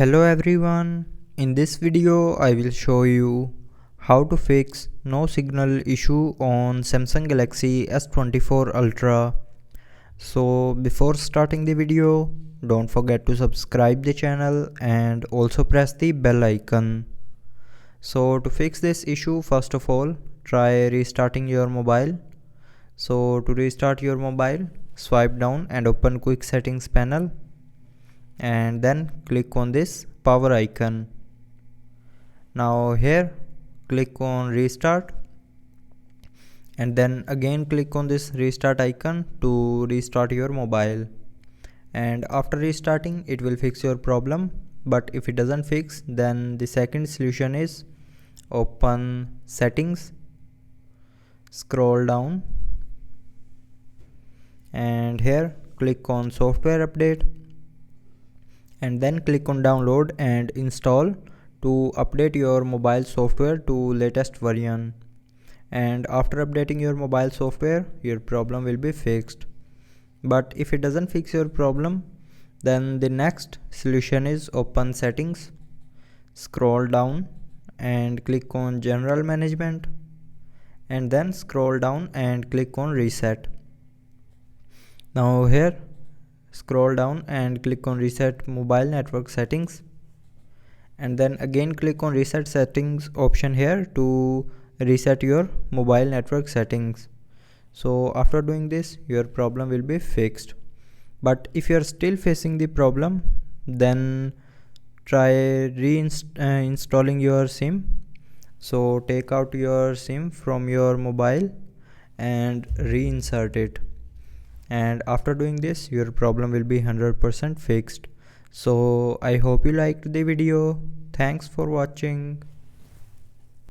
Hello everyone, in this video I will show you how to fix no signal issue on Samsung Galaxy S24 Ultra. So before starting the video, don't forget to subscribe the channel and also press the bell icon. So to fix this issue, first of all, try restarting your mobile. So to restart your mobile, swipe down and open quick settings panel and then click on this power icon. Now here click on restart and then again click on this restart icon to restart your mobile, and after restarting it will fix your problem. But if it doesn't fix, then the second solution is open settings, scroll down and here click on software update and then click on download and install to update your mobile software to latest version. And after updating your mobile software, your problem will be fixed. But if it doesn't fix your problem, then the next solution is open settings, scroll down and click on general management and then scroll down and click on reset. Now here scroll down and click on reset mobile network settings and then again click on reset settings option here to reset your mobile network settings. So after doing this, your problem will be fixed. But if you are still facing the problem, then try reinstalling your SIM. So take out your SIM from your mobile and reinsert it, and after doing this your problem will be 100% fixed. So I hope you liked the video. Thanks for watching.